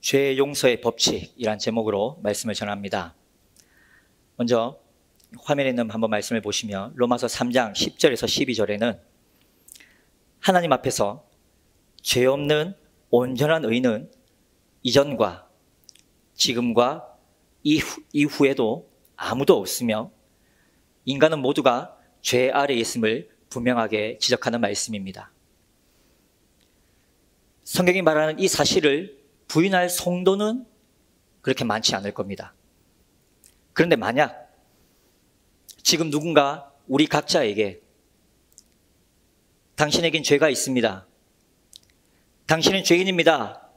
죄 용서의 법칙이란 제목으로 말씀을 전합니다. 먼저 화면에 있는 한번 말씀을 보시면 로마서 3장 10절에서 12절에는 하나님 앞에서 죄 없는 온전한 의는 이전과 지금과 이후에도 아무도 없으며 인간은 모두가 죄 아래에 있음을 분명하게 지적하는 말씀입니다. 성경이 말하는 이 사실을 부인할 성도는 그렇게 많지 않을 겁니다. 그런데 만약 지금 누군가 우리 각자에게 당신에겐 죄가 있습니다, 당신은 죄인입니다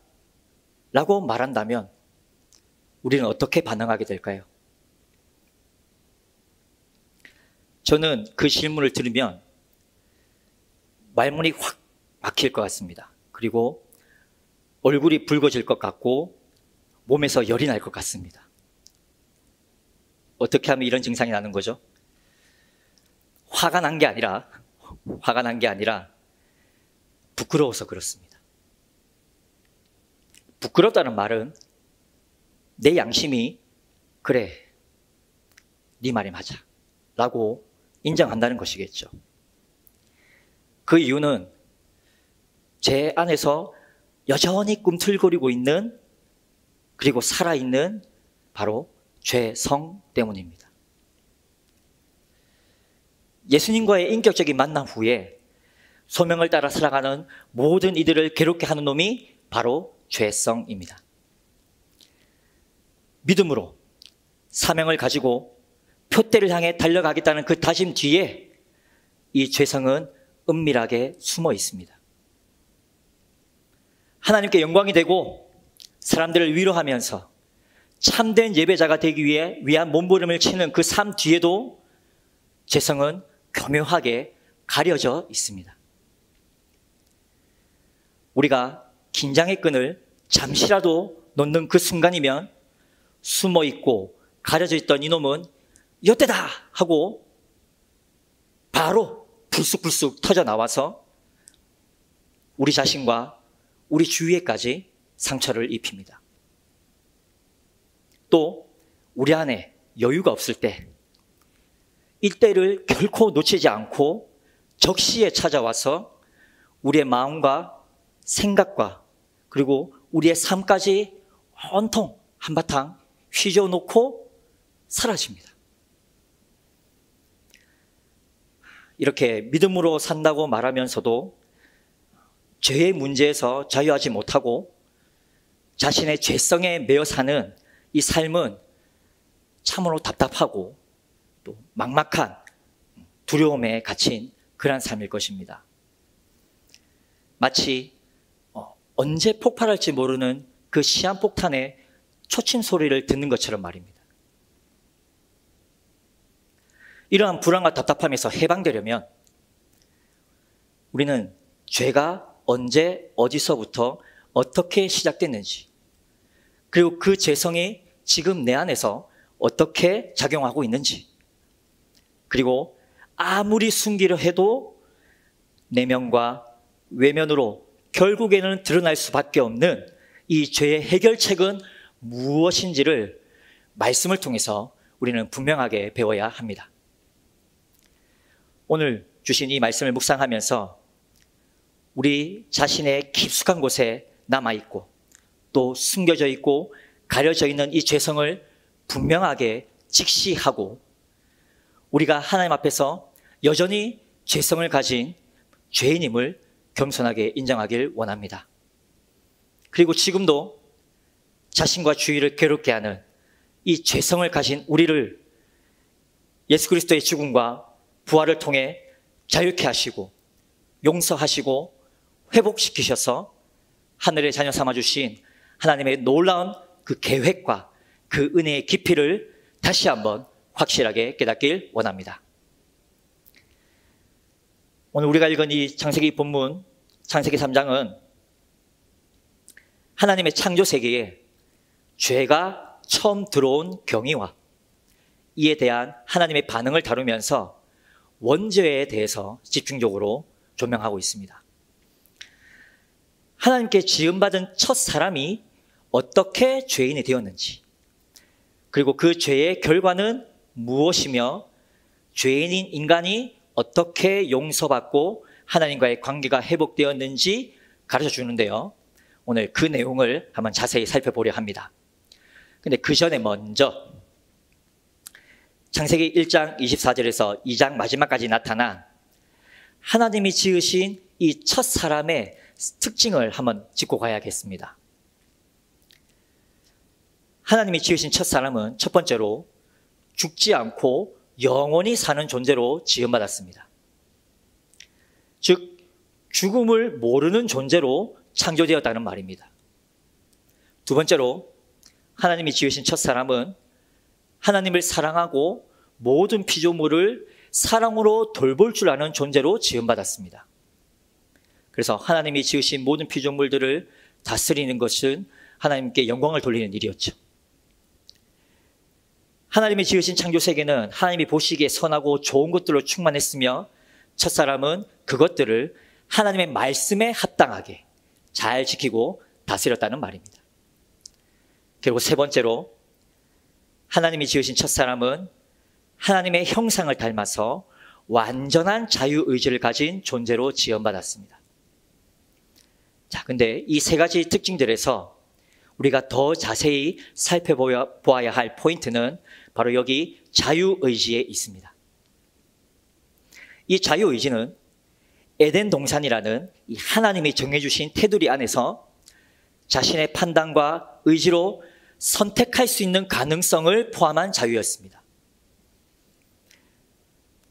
라고 말한다면 우리는 어떻게 반응하게 될까요? 저는 그 질문을 들으면 말문이 확 막힐 것 같습니다. 그리고 얼굴이 붉어질 것 같고 몸에서 열이 날 것 같습니다. 어떻게 하면 이런 증상이 나는 거죠? 화가 난 게 아니라 부끄러워서 그렇습니다. 부끄럽다는 말은 내 양심이 그래, 네 말이 맞아 라고 인정한다는 것이겠죠. 그 이유는 제 안에서 여전히 꿈틀거리고 있는, 그리고 살아있는 바로 죄성 때문입니다. 예수님과의 인격적인 만남 후에 소명을 따라 살아가는 모든 이들을 괴롭게 하는 놈이 바로 죄성입니다. 믿음으로 사명을 가지고 표대를 향해 달려가겠다는 그 다짐 뒤에 이 죄성은 은밀하게 숨어 있습니다. 하나님께 영광이 되고 사람들을 위로하면서 참된 예배자가 되기 위한 몸부림을 치는 그 삶 뒤에도 죄성은 교묘하게 가려져 있습니다. 우리가 긴장의 끈을 잠시라도 놓는 그 순간이면 숨어 있고 가려져 있던 이놈은 이때다 하고 바로 불쑥불쑥 터져 나와서 우리 자신과 우리 주위에까지 상처를 입힙니다. 또 우리 안에 여유가 없을 때 이때를 결코 놓치지 않고 적시에 찾아와서 우리의 마음과 생각과 그리고 우리의 삶까지 온통 한바탕 휘저어놓고 사라집니다. 이렇게 믿음으로 산다고 말하면서도 죄의 문제에서 자유하지 못하고 자신의 죄성에 매여 사는 이 삶은 참으로 답답하고 또 막막한 두려움에 갇힌 그런 삶일 것입니다. 마치 언제 폭발할지 모르는 그 시한폭탄의 초침 소리를 듣는 것처럼 말입니다. 이러한 불안과 답답함에서 해방되려면 우리는 죄가 언제 어디서부터 어떻게 시작됐는지, 그리고 그 죄성이 지금 내 안에서 어떻게 작용하고 있는지, 그리고 아무리 숨기려 해도 내면과 외면으로 결국에는 드러날 수밖에 없는 이 죄의 해결책은 무엇인지를 말씀을 통해서 우리는 분명하게 배워야 합니다. 오늘 주신 이 말씀을 묵상하면서 우리 자신의 깊숙한 곳에 남아있고 또 숨겨져 있고 가려져 있는 이 죄성을 분명하게 직시하고 우리가 하나님 앞에서 여전히 죄성을 가진 죄인임을 겸손하게 인정하길 원합니다. 그리고 지금도 자신과 주위를 괴롭게 하는 이 죄성을 가진 우리를 예수 그리스도의 죽음과 부활을 통해 자유케 하시고 용서하시고 회복시키셔서 하늘의 자녀 삼아주신 하나님의 놀라운 그 계획과 그 은혜의 깊이를 다시 한번 확실하게 깨닫길 원합니다. 오늘 우리가 읽은 이 창세기 본문, 창세기 3장은 하나님의 창조 세계에 죄가 처음 들어온 경위와 이에 대한 하나님의 반응을 다루면서 원죄에 대해서 집중적으로 조명하고 있습니다. 하나님께 지음받은 첫 사람이 어떻게 죄인이 되었는지, 그리고 그 죄의 결과는 무엇이며 죄인인 인간이 어떻게 용서받고 하나님과의 관계가 회복되었는지 가르쳐 주는데요. 오늘 그 내용을 한번 자세히 살펴보려 합니다. 근데 그 전에 먼저 창세기 1장 24절에서 2장 마지막까지 나타난 하나님이 지으신 이 첫 사람의 특징을 한번 짚고 가야겠습니다. 하나님이 지으신 첫 사람은 첫 번째로 죽지 않고 영원히 사는 존재로 지음받았습니다. 즉, 죽음을 모르는 존재로 창조되었다는 말입니다. 두 번째로 하나님이 지으신 첫 사람은 하나님을 사랑하고 모든 피조물을 사랑으로 돌볼 줄 아는 존재로 지음받았습니다. 그래서 하나님이 지으신 모든 피조물들을 다스리는 것은 하나님께 영광을 돌리는 일이었죠. 하나님이 지으신 창조세계는 하나님이 보시기에 선하고 좋은 것들로 충만했으며 첫사람은 그것들을 하나님의 말씀에 합당하게 잘 지키고 다스렸다는 말입니다. 그리고 세 번째로 하나님이 지으신 첫사람은 하나님의 형상을 닮아서 완전한 자유의지를 가진 존재로 지음받았습니다. 자, 근데 이 세 가지 특징들에서 우리가 더 자세히 살펴보아야 할 포인트는 바로 여기 자유의지에 있습니다. 이 자유의지는 에덴 동산이라는 이 하나님이 정해주신 테두리 안에서 자신의 판단과 의지로 선택할 수 있는 가능성을 포함한 자유였습니다.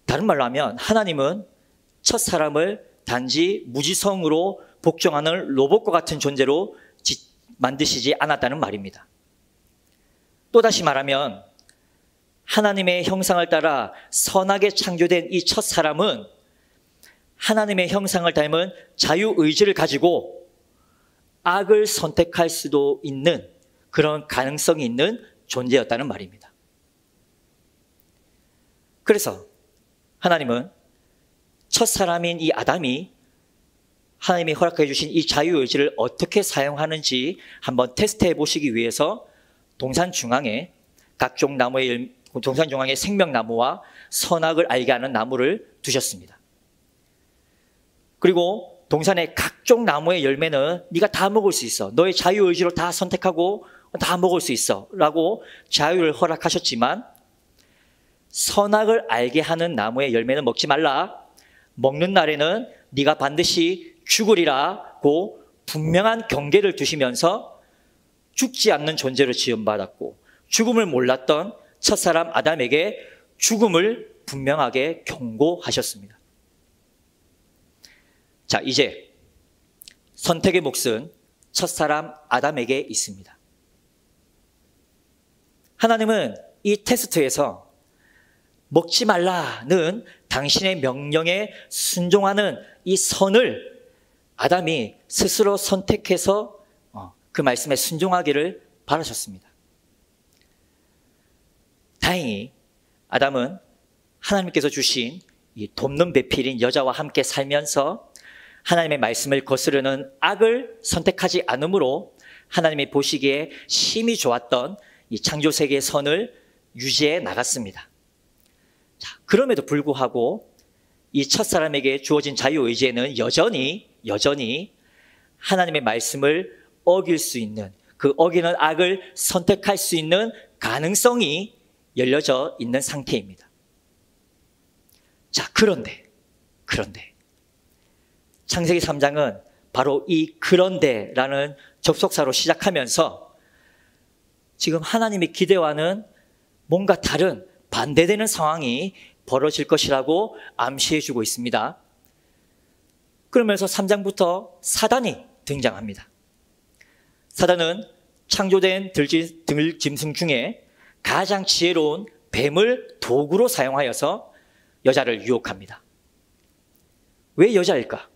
다른 말로 하면 하나님은 첫 사람을 단지 무지성으로 복종하는 로봇과 같은 존재로 만드시지 않았다는 말입니다. 또다시 말하면 하나님의 형상을 따라 선하게 창조된 이 첫 사람은 하나님의 형상을 닮은 자유의지를 가지고 악을 선택할 수도 있는 그런 가능성이 있는 존재였다는 말입니다. 그래서 하나님은 첫 사람인 이 아담이 하나님이 허락해 주신 이 자유의지를 어떻게 사용하는지 한번 테스트해 보시기 위해서 동산 중앙에 각종 나무의 동산 중앙에 생명나무와 선악을 알게 하는 나무를 두셨습니다. 그리고 동산의 각종 나무의 열매는 네가 다 먹을 수 있어. 너의 자유의지로 다 선택하고 다 먹을 수 있어. 라고 자유를 허락하셨지만 선악을 알게 하는 나무의 열매는 먹지 말라. 먹는 날에는 네가 반드시 죽으리라고 분명한 경계를 두시면서 죽지 않는 존재로 지음받았고 죽음을 몰랐던 첫사람 아담에게 죽음을 분명하게 경고하셨습니다. 자, 이제 선택의 몫은 첫사람 아담에게 있습니다. 하나님은 이 테스트에서 먹지 말라는 당신의 명령에 순종하는 이 선을 아담이 스스로 선택해서 그 말씀에 순종하기를 바라셨습니다. 다행히 아담은 하나님께서 주신 이 돕는 배필인 여자와 함께 살면서 하나님의 말씀을 거스르는 악을 선택하지 않으므로 하나님이 보시기에 심히 좋았던 이 창조세계의 선을 유지해 나갔습니다. 자, 그럼에도 불구하고 이 첫사람에게 주어진 자유의지에는 여전히 하나님의 말씀을 어길 수 있는, 그 어기는 악을 선택할 수 있는 가능성이 열려져 있는 상태입니다. 자, 그런데 창세기 3장은 바로 이 그런데라는 접속사로 시작하면서 지금 하나님의 기대와는 뭔가 다른 반대되는 상황이 벌어질 것이라고 암시해주고 있습니다. 그러면서 3장부터 사단이 등장합니다. 사단은 창조된 들짐승 중에 가장 지혜로운 뱀을 도구로 사용하여서 여자를 유혹합니다. 왜 여자일까?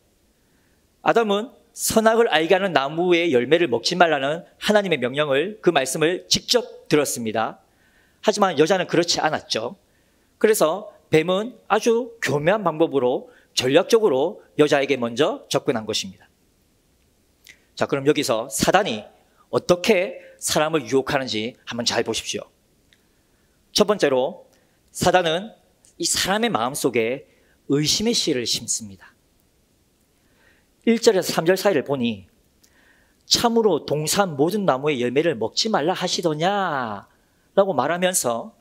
아담은 선악을 알게 하는 나무의 열매를 먹지 말라는 하나님의 명령을, 그 말씀을 직접 들었습니다. 하지만 여자는 그렇지 않았죠. 그래서 뱀은 아주 교묘한 방법으로 전략적으로 여자에게 먼저 접근한 것입니다. 자, 그럼 여기서 사단이 어떻게 사람을 유혹하는지 한번 잘 보십시오. 첫 번째로 사단은 이 사람의 마음속에 의심의 씨를 심습니다. 1절에서 3절 사이를 보니 참으로 동산 모든 나무의 열매를 먹지 말라 하시더냐 라고 말하면서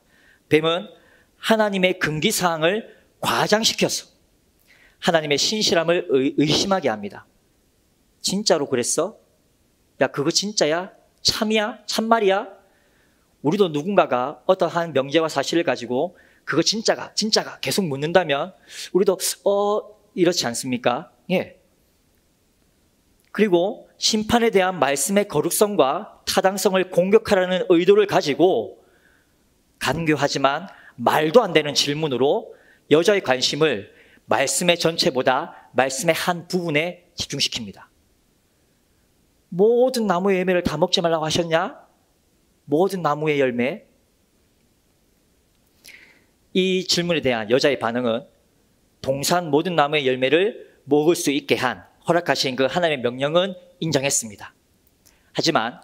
뱀은 하나님의 금기사항을 과장시켜서 하나님의 신실함을 의심하게 합니다. 진짜로 그랬어? 야, 그거 진짜야? 참이야? 참말이야? 우리도 누군가가 어떠한 명제와 사실을 가지고 그거 진짜가 계속 묻는다면 우리도 이렇지 않습니까? 예. 그리고 심판에 대한 말씀의 거룩성과 타당성을 공격하라는 의도를 가지고 간교하지만 말도 안 되는 질문으로 여자의 관심을 말씀의 전체보다 말씀의 한 부분에 집중시킵니다. 모든 나무의 열매를 다 먹지 말라고 하셨냐? 모든 나무의 열매? 이 질문에 대한 여자의 반응은 동산 모든 나무의 열매를 먹을 수 있게 허락하신 그 하나님의 명령은 인정했습니다. 하지만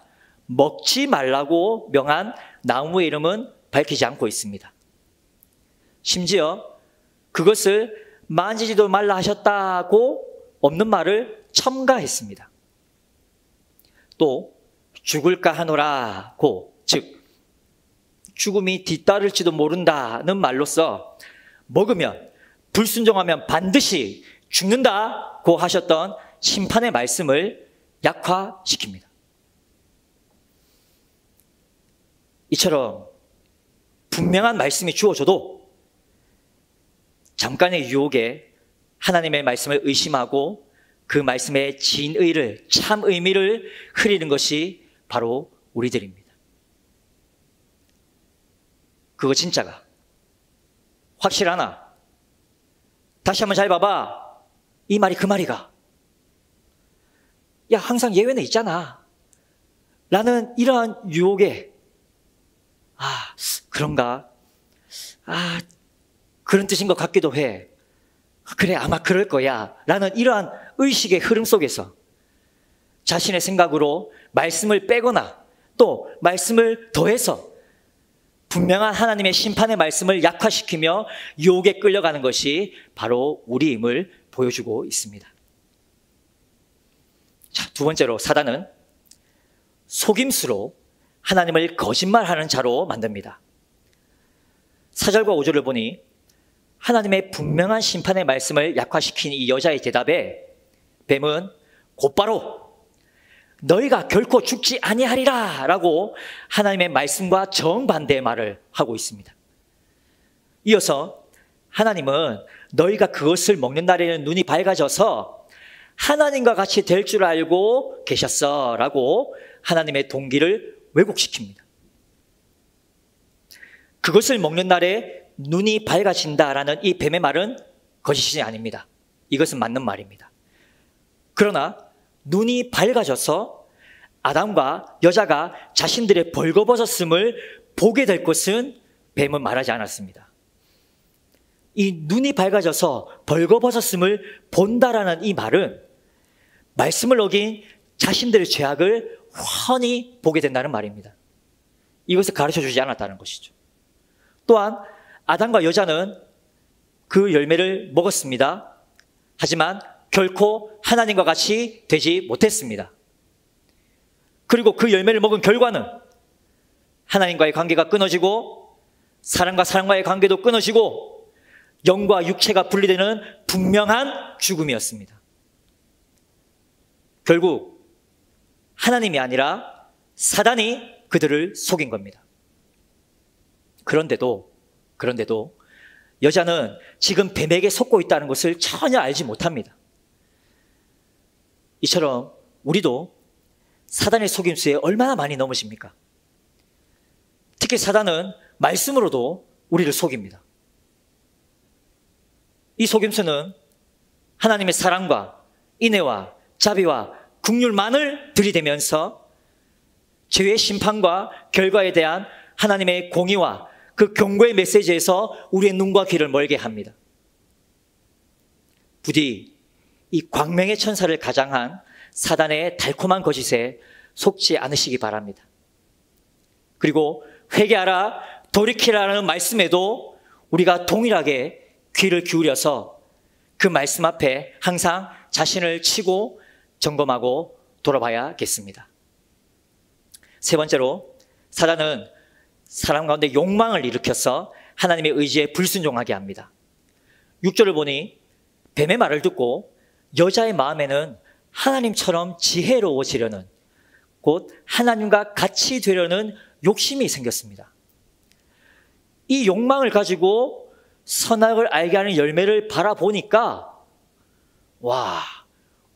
먹지 말라고 명한 나무의 이름은 밝히지 않고 있습니다. 심지어 그것을 만지지도 말라 하셨다고 없는 말을 첨가했습니다. 또 죽을까 하노라고, 즉 죽음이 뒤따를지도 모른다는 말로써 먹으면, 불순종하면 반드시 죽는다고 하셨던 심판의 말씀을 약화시킵니다. 이처럼 분명한 말씀이 주어져도 잠깐의 유혹에 하나님의 말씀을 의심하고 그 말씀의 진의를, 참 의미를 흐리는 것이 바로 우리들입니다. 그거 진짜가 확실하나? 다시 한번 잘 봐봐. 이 말이 그 말이가. 야, 항상 예외는 있잖아 라는 이러한 유혹에 그런가? 그런 뜻인 것 같기도 해. 그래, 아마 그럴 거야 라는 이러한 의식의 흐름 속에서 자신의 생각으로 말씀을 빼거나 또 말씀을 더해서 분명한 하나님의 심판의 말씀을 약화시키며 유혹에 끌려가는 것이 바로 우리임을 보여주고 있습니다. 자, 두 번째로 사단은 속임수로 하나님을 거짓말하는 자로 만듭니다. 4절과 5절을 보니 하나님의 분명한 심판의 말씀을 약화시킨 이 여자의 대답에 뱀은 곧바로 너희가 결코 죽지 아니하리라 라고 하나님의 말씀과 정반대의 말을 하고 있습니다. 이어서 하나님은 너희가 그것을 먹는 날에는 눈이 밝아져서 하나님과 같이 될 줄 알고 계셨어 라고 하나님의 동기를 왜곡시킵니다. 그것을 먹는 날에 눈이 밝아진다라는 이 뱀의 말은 거짓이 아닙니다. 이것은 맞는 말입니다. 그러나 눈이 밝아져서 아담과 여자가 자신들의 벌거벗었음을 보게 될 것은 뱀은 말하지 않았습니다. 이 눈이 밝아져서 벌거벗었음을 본다라는 이 말은 말씀을 어긴 자신들의 죄악을 훤히 보게 된다는 말입니다. 이것을 가르쳐주지 않았다는 것이죠. 또한 아담과 여자는 그 열매를 먹었습니다. 하지만 결코 하나님과 같이 되지 못했습니다. 그리고 그 열매를 먹은 결과는 하나님과의 관계가 끊어지고 사람과 사람과의 관계도 끊어지고 영과 육체가 분리되는 분명한 죽음이었습니다. 결국 하나님이 아니라 사단이 그들을 속인 겁니다. 그런데도 여자는 지금 뱀에게 속고 있다는 것을 전혀 알지 못합니다. 이처럼 우리도 사단의 속임수에 얼마나 많이 넘으십니까? 특히 사단은 말씀으로도 우리를 속입니다. 이 속임수는 하나님의 사랑과 인애와 자비와 긍휼만을 들이대면서 죄의 심판과 결과에 대한 하나님의 공의와 그 경고의 메시지에서 우리의 눈과 귀를 멀게 합니다. 부디 이 광명의 천사를 가장한 사단의 달콤한 거짓에 속지 않으시기 바랍니다. 그리고 회개하라, 돌이키라는 말씀에도 우리가 동일하게 귀를 기울여서 그 말씀 앞에 항상 자신을 치고 점검하고 돌아봐야겠습니다. 세 번째로, 사단은 사람 가운데 욕망을 일으켜서 하나님의 의지에 불순종하게 합니다. 6절을 보니 뱀의 말을 듣고 여자의 마음에는 하나님처럼 지혜로워지려는, 곧 하나님과 같이 되려는 욕심이 생겼습니다. 이 욕망을 가지고 선악을 알게 하는 열매를 바라보니까 와,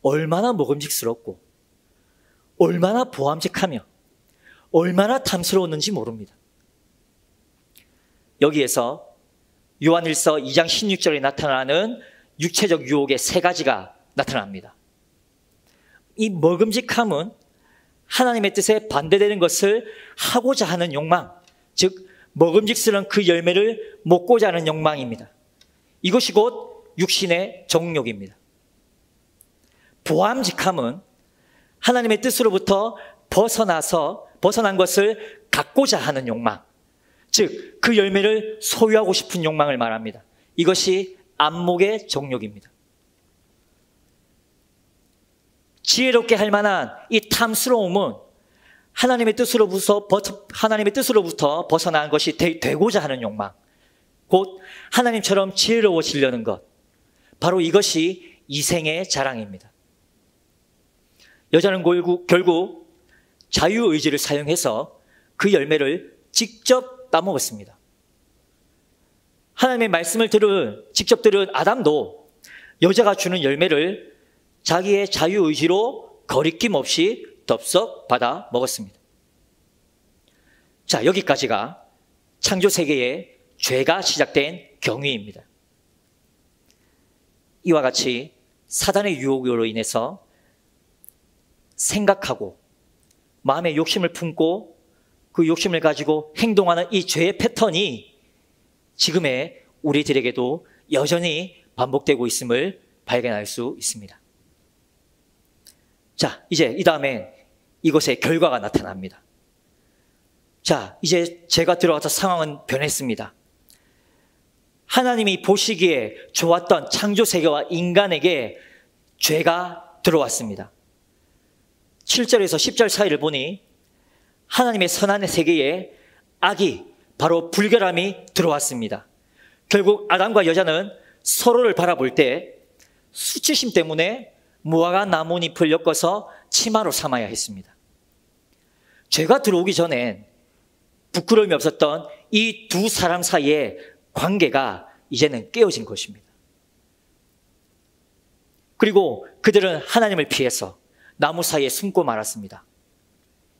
얼마나 먹음직스럽고 얼마나 보암직하며 얼마나 탐스러웠는지 모릅니다. 여기에서 요한일서 2장 16절에 나타나는 육체적 유혹의 세 가지가 나타납니다. 이 먹음직함은 하나님의 뜻에 반대되는 것을 하고자 하는 욕망, 즉 먹음직스러운 그 열매를 먹고자 하는 욕망입니다. 이것이 곧 육신의 정욕입니다. 보암직함은 하나님의 뜻으로부터 벗어난 것을 갖고자 하는 욕망, 즉 그 열매를 소유하고 싶은 욕망을 말합니다. 이것이 안목의 정욕입니다. 지혜롭게 할 만한 이 탐스러움은 하나님의 뜻으로부터 벗어난 것이 되고자 하는 욕망, 곧 하나님처럼 지혜로워지려는 것, 바로 이것이 이생의 자랑입니다. 여자는 결국 자유의지를 사용해서 그 열매를 직접 따먹었습니다. 하나님의 말씀을 직접 들은 아담도 여자가 주는 열매를 자기의 자유의지로 거리낌 없이 덥석 받아 먹었습니다. 자, 여기까지가 창조세계의 죄가 시작된 경위입니다. 이와 같이 사단의 유혹으로 인해서 생각하고 마음의 욕심을 품고 그 욕심을 가지고 행동하는 이 죄의 패턴이 지금의 우리들에게도 여전히 반복되고 있음을 발견할 수 있습니다. 자, 이제 이 다음에 이것의 결과가 나타납니다. 자, 이제 죄가 들어와서 상황은 변했습니다. 하나님이 보시기에 좋았던 창조세계와 인간에게 죄가 들어왔습니다. 7절에서 10절 사이를 보니 하나님의 선한 세계에 악이, 바로 불결함이 들어왔습니다. 결국 아담과 여자는 서로를 바라볼 때 수치심 때문에 무화과 나뭇잎을 엮어서 치마로 삼아야 했습니다. 죄가 들어오기 전엔 부끄러움이 없었던 이 두 사람 사이의 관계가 이제는 깨어진 것입니다. 그리고 그들은 하나님을 피해서 나무 사이에 숨고 말았습니다.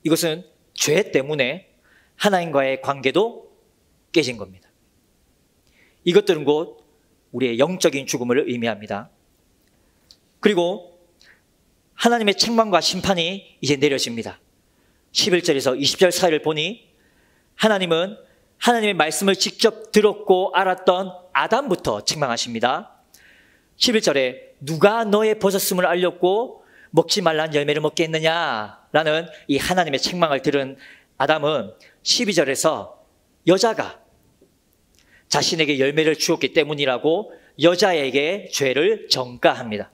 이것은 죄 때문에 하나님과의 관계도 깨진 겁니다. 이것들은 곧 우리의 영적인 죽음을 의미합니다. 그리고 하나님의 책망과 심판이 이제 내려집니다. 11절에서 20절 사이를 보니 하나님은 하나님의 말씀을 직접 들었고 알았던 아담부터 책망하십니다. 11절에 누가 너의 벗었음을 알렸고 먹지 말란 열매를 먹게 했느냐라는 이 하나님의 책망을 들은 아담은 12절에서 여자가 자신에게 열매를 주었기 때문이라고 여자에게 죄를 전가합니다.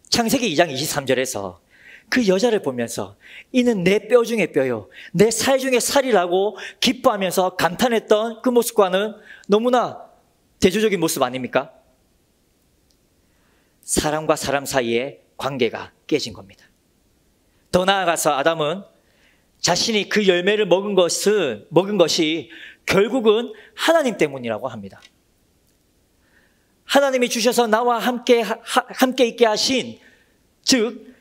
창세기 2장 23절에서 그 여자를 보면서 이는 내 뼈 중에 뼈요, 내 살 중에 살이라고 기뻐하면서 감탄했던 그 모습과는 너무나 대조적인 모습 아닙니까? 사람과 사람 사이의 관계가 깨진 겁니다. 더 나아가서 아담은 자신이 그 열매를 먹은 것이 결국은 하나님 때문이라고 합니다. 하나님이 주셔서 나와 함께 있게 하신, 즉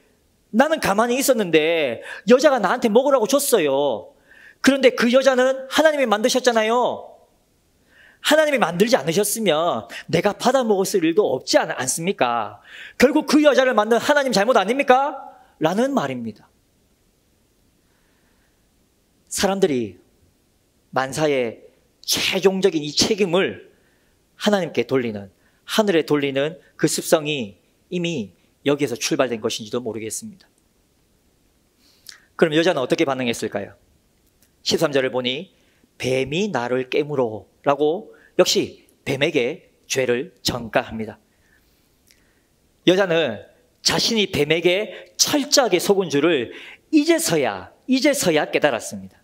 나는 가만히 있었는데 여자가 나한테 먹으라고 줬어요. 그런데 그 여자는 하나님이 만드셨잖아요. 하나님이 만들지 않으셨으면 내가 받아 먹었을 일도 없지 않습니까? 결국 그 여자를 만든 하나님 잘못 아닙니까? 라는 말입니다. 사람들이 만사의 최종적인 이 책임을 하나님께 돌리는, 하늘에 돌리는 그 습성이 이미 여기에서 출발된 것인지도 모르겠습니다. 그럼 여자는 어떻게 반응했을까요? 13절을 보니 뱀이 나를 깨물어 라고 역시 뱀에게 죄를 전가합니다. 여자는 자신이 뱀에게 철저하게 속은 줄을 이제서야 깨달았습니다.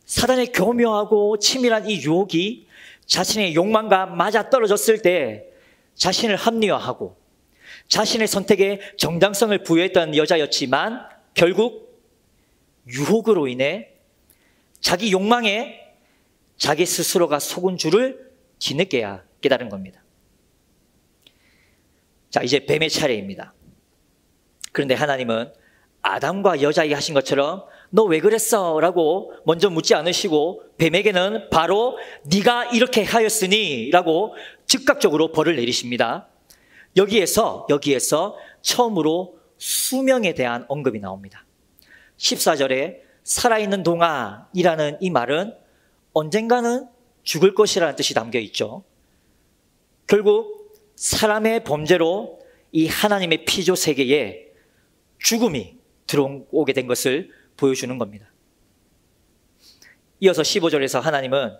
사단의 교묘하고 치밀한 이 유혹이 자신의 욕망과 맞아떨어졌을 때 자신을 합리화하고 자신의 선택에 정당성을 부여했던 여자였지만 결국 유혹으로 인해 자기 욕망에 자기 스스로가 속은 줄을 뒤늦게야 깨달은 겁니다. 자, 이제 뱀의 차례입니다. 그런데 하나님은 아담과 여자에게 하신 것처럼 너 왜 그랬어? 라고 먼저 묻지 않으시고 뱀에게는 바로 네가 이렇게 하였으니 라고 즉각적으로 벌을 내리십니다. 여기에서 처음으로 수명에 대한 언급이 나옵니다. 14절에 살아있는 동안이라는 이 말은 언젠가는 죽을 것이라는 뜻이 담겨 있죠. 결국 사람의 범죄로 이 하나님의 피조 세계에 죽음이 들어오게 된 것을 보여주는 겁니다. 이어서 15절에서 하나님은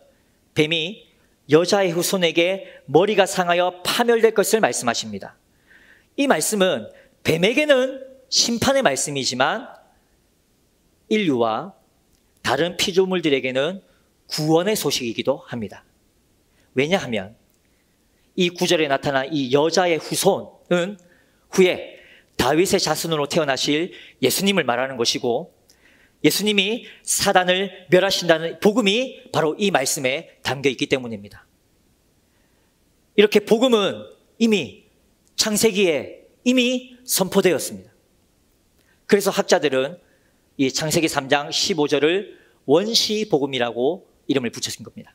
뱀이 여자의 후손에게 머리가 상하여 파멸될 것을 말씀하십니다. 이 말씀은 뱀에게는 심판의 말씀이지만 인류와 다른 피조물들에게는 구원의 소식이기도 합니다. 왜냐하면 이 구절에 나타난 이 여자의 후손은 후에 다윗의 자손으로 태어나실 예수님을 말하는 것이고 예수님이 사단을 멸하신다는 복음이 바로 이 말씀에 담겨 있기 때문입니다. 이렇게 복음은 이미 창세기에 이미 선포되었습니다. 그래서 학자들은 이 창세기 3장 15절을 원시복음이라고 이름을 붙여준 겁니다.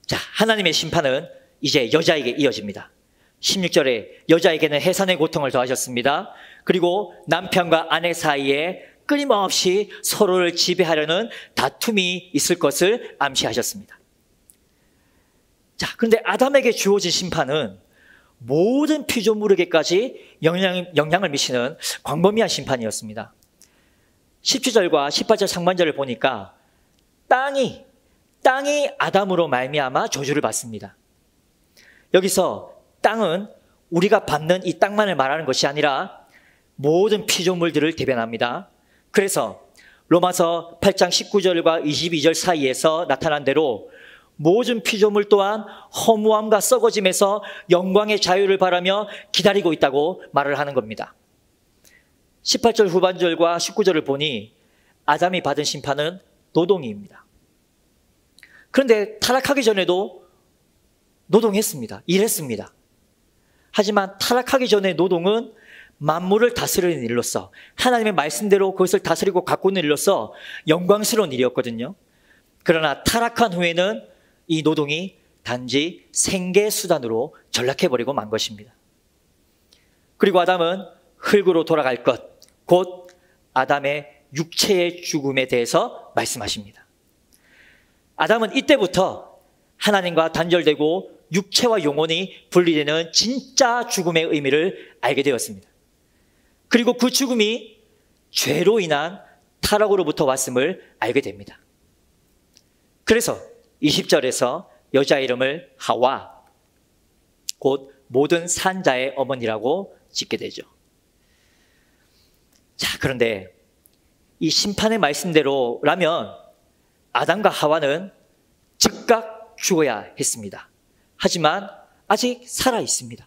자, 하나님의 심판은 이제 여자에게 이어집니다. 16절에 여자에게는 해산의 고통을 더하셨습니다. 그리고 남편과 아내 사이에 끊임없이 서로를 지배하려는 다툼이 있을 것을 암시하셨습니다. 자, 그런데 아담에게 주어진 심판은 모든 피조물에게까지 영향을 미치는 광범위한 심판이었습니다. 17절과 18절 상반절을 보니까 땅이 아담으로 말미암아 저주를 받습니다. 여기서 땅은 우리가 받는 이 땅만을 말하는 것이 아니라 모든 피조물들을 대변합니다. 그래서 로마서 8장 19절과 22절 사이에서 나타난 대로 모든 피조물 또한 허무함과 썩어짐에서 영광의 자유를 바라며 기다리고 있다고 말을 하는 겁니다. 18절 후반절과 19절을 보니 아담이 받은 심판은 노동입니다. 그런데 타락하기 전에도 노동했습니다. 일했습니다. 하지만 타락하기 전에 노동은 만물을 다스리는 일로서 하나님의 말씀대로 그것을 다스리고 가꾸는 일로서 영광스러운 일이었거든요. 그러나 타락한 후에는 이 노동이 단지 생계수단으로 전락해버리고 만 것입니다. 그리고 아담은 흙으로 돌아갈 것, 곧 아담의 육체의 죽음에 대해서 말씀하십니다. 아담은 이때부터 하나님과 단절되고 육체와 영혼이 분리되는 진짜 죽음의 의미를 알게 되었습니다. 그리고 그 죽음이 죄로 인한 타락으로부터 왔음을 알게 됩니다. 그래서 20절에서 여자 이름을 하와, 곧 모든 산자의 어머니라고 짓게 되죠. 자, 그런데 이 심판의 말씀대로라면 아담과 하와는 즉각 죽어야 했습니다. 하지만 아직 살아 있습니다.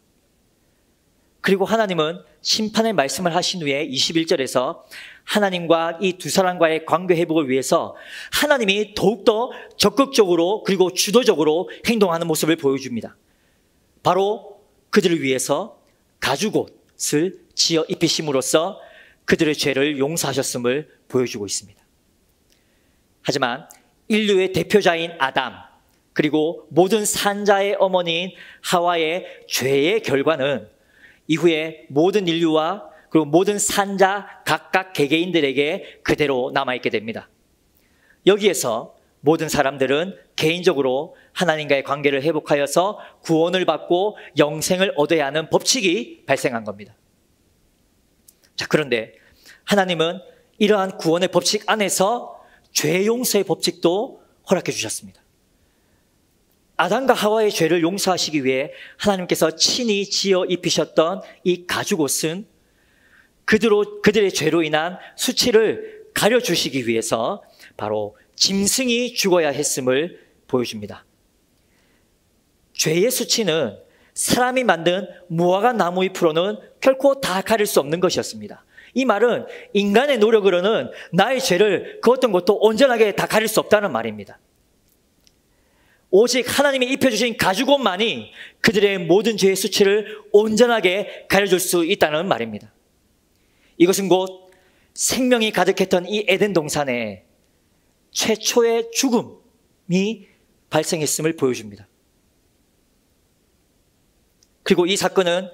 그리고 하나님은 심판의 말씀을 하신 후에 21절에서 하나님과 이 두 사람과의 관계 회복을 위해서 하나님이 더욱더 적극적으로 그리고 주도적으로 행동하는 모습을 보여줍니다. 바로 그들을 위해서 가죽옷을 지어 입히심으로써 그들의 죄를 용서하셨음을 보여주고 있습니다. 하지만 인류의 대표자인 아담, 그리고 모든 산자의 어머니인 하와의 죄의 결과는 이후에 모든 인류와 그리고 모든 산자 각각 개개인들에게 그대로 남아있게 됩니다. 여기에서 모든 사람들은 개인적으로 하나님과의 관계를 회복하여서 구원을 받고 영생을 얻어야 하는 법칙이 발생한 겁니다. 자, 그런데 하나님은 이러한 구원의 법칙 안에서 죄 용서의 법칙도 허락해 주셨습니다. 아담과 하와의 죄를 용서하시기 위해 하나님께서 친히 지어 입히셨던 이 가죽옷은 그들의 죄로 인한 수치를 가려주시기 위해서 바로 짐승이 죽어야 했음을 보여줍니다. 죄의 수치는 사람이 만든 무화과 나무 잎으로는 결코 다 가릴 수 없는 것이었습니다. 이 말은 인간의 노력으로는 나의 죄를 그 어떤 것도 온전하게 다 가릴 수 없다는 말입니다. 오직 하나님이 입혀주신 가죽옷만이 그들의 모든 죄의 수치를 온전하게 가려줄 수 있다는 말입니다. 이것은 곧 생명이 가득했던 이 에덴 동산에 최초의 죽음이 발생했음을 보여줍니다. 그리고 이 사건은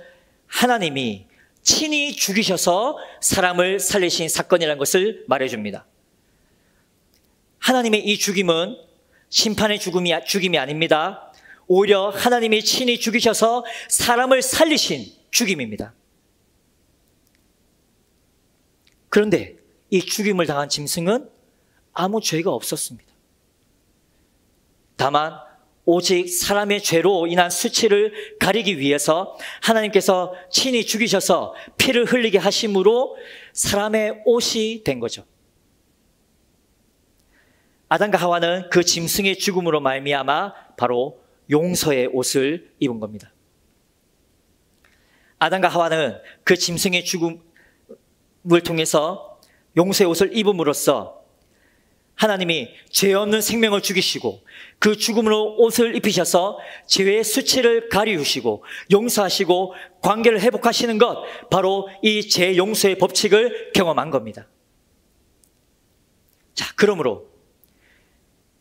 하나님이 친히 죽이셔서 사람을 살리신 사건이라는 것을 말해줍니다. 하나님의 이 죽임은 심판의 죽임이 아닙니다. 오히려 하나님이 친히 죽이셔서 사람을 살리신 죽임입니다. 그런데 이 죽임을 당한 짐승은 아무 죄가 없었습니다. 다만 오직 사람의 죄로 인한 수치를 가리기 위해서 하나님께서 친히 죽이셔서 피를 흘리게 하심으로 사람의 옷이 된 거죠. 아담과 하와는 그 짐승의 죽음으로 말미암아 바로 용서의 옷을 입은 겁니다. 아담과 하와는 그 짐승의 죽음을 통해서 용서의 옷을 입음으로써 하나님이 죄 없는 생명을 죽이시고 그 죽음으로 옷을 입히셔서 죄의 수치를 가리우시고 용서하시고 관계를 회복하시는 것, 바로 이 죄 용서의 법칙을 경험한 겁니다. 자, 그러므로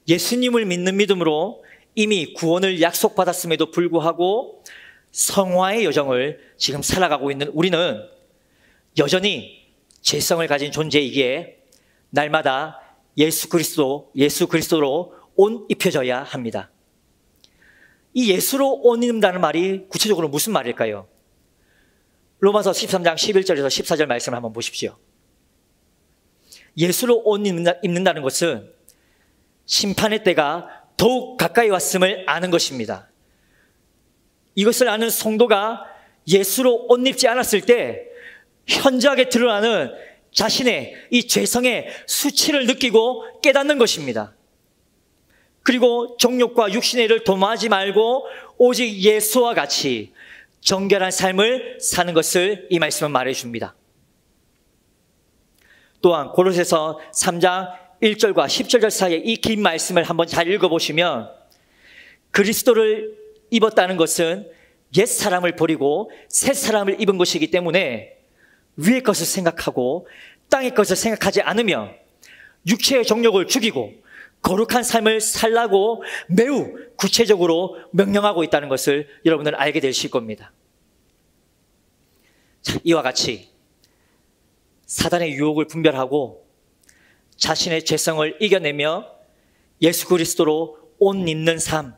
예수님을 믿는 믿음으로 이미 구원을 약속받았음에도 불구하고 성화의 여정을 지금 살아가고 있는 우리는 여전히 죄성을 가진 존재이기에 날마다 예수 그리스도로 옷 입혀져야 합니다. 이 예수로 옷 입는다는 말이 구체적으로 무슨 말일까요? 로마서 13장 11절에서 14절 말씀을 한번 보십시오. 예수로 옷 입는다는 것은 심판의 때가 더욱 가까이 왔음을 아는 것입니다. 이것을 아는 성도가 예수로 옷 입지 않았을 때 현저하게 드러나는 자신의 이 죄성의 수치를 느끼고 깨닫는 것입니다. 그리고 정욕과 육신의 일을 도모하지 말고 오직 예수와 같이 정결한 삶을 사는 것을 이 말씀은 말해줍니다. 또한 고로새서 3장 1절과 10절 사이에 이 긴 말씀을 한번 잘 읽어보시면 그리스도를 입었다는 것은 옛 사람을 버리고 새 사람을 입은 것이기 때문에 위의 것을 생각하고 땅의 것을 생각하지 않으며 육체의 정욕을 죽이고 거룩한 삶을 살라고 매우 구체적으로 명령하고 있다는 것을 여러분들 알게 되실 겁니다. 자, 이와 같이 사단의 유혹을 분별하고 자신의 죄성을 이겨내며 예수 그리스도로 옷 입는 삶,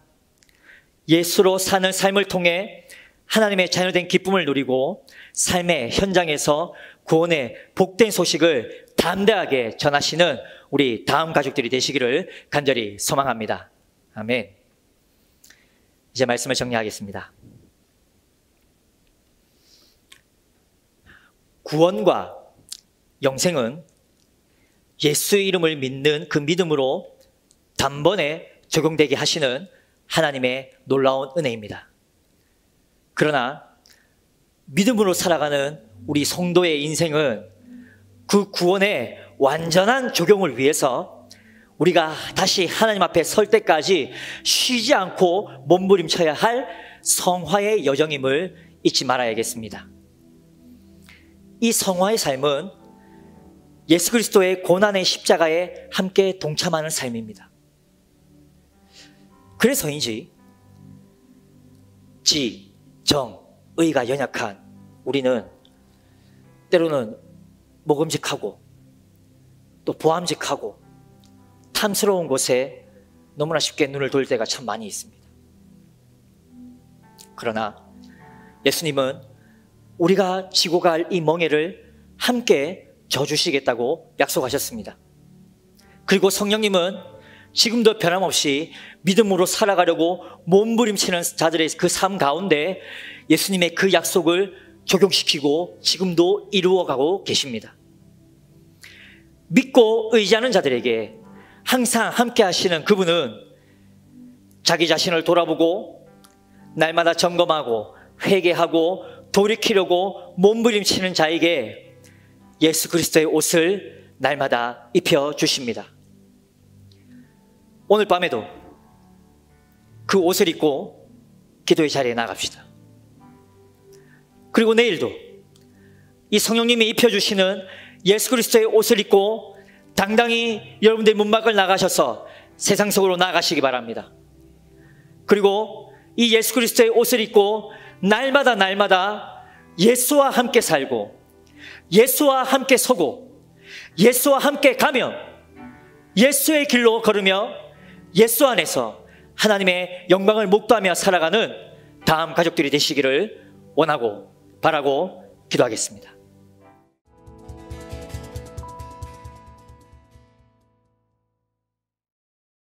예수로 사는 삶을 통해 하나님의 자녀된 기쁨을 누리고 삶의 현장에서 구원의 복된 소식을 담대하게 전하시는 우리 다음 가족들이 되시기를 간절히 소망합니다. 아멘. 이제 말씀을 정리하겠습니다. 구원과 영생은 예수의 이름을 믿는 그 믿음으로 단번에 적용되게 하시는 하나님의 놀라운 은혜입니다. 그러나 믿음으로 살아가는 우리 성도의 인생은 그 구원의 완전한 적용을 위해서 우리가 다시 하나님 앞에 설 때까지 쉬지 않고 몸부림쳐야 할 성화의 여정임을 잊지 말아야겠습니다. 이 성화의 삶은 예수 그리스도의 고난의 십자가에 함께 동참하는 삶입니다. 그래서인지 지, 정, 의가 연약한 우리는 때로는 먹음직하고 또 보암직하고 탐스러운 곳에 너무나 쉽게 눈을 돌릴 때가 참 많이 있습니다. 그러나 예수님은 우리가 지고 갈 이 멍에를 함께 져주시겠다고 약속하셨습니다. 그리고 성령님은 지금도 변함없이 믿음으로 살아가려고 몸부림치는 자들의 그 삶 가운데 예수님의 그 약속을 적용시키고 지금도 이루어가고 계십니다. 믿고 의지하는 자들에게 항상 함께 하시는 그분은 자기 자신을 돌아보고 날마다 점검하고 회개하고 돌이키려고 몸부림치는 자에게 예수 그리스도의 옷을 날마다 입혀주십니다. 오늘 밤에도 그 옷을 입고 기도의 자리에 나갑시다. 그리고 내일도 이 성령님이 입혀주시는 예수 그리스도의 옷을 입고 당당히 여러분들의 문밖을 나가셔서 세상 속으로 나가시기 바랍니다. 그리고 이 예수 그리스도의 옷을 입고 날마다 예수와 함께 살고 예수와 함께 서고 예수와 함께 가며 예수의 길로 걸으며 예수 안에서 하나님의 영광을 목도하며 살아가는 다음 가족들이 되시기를 원하고 바라고 기도하겠습니다.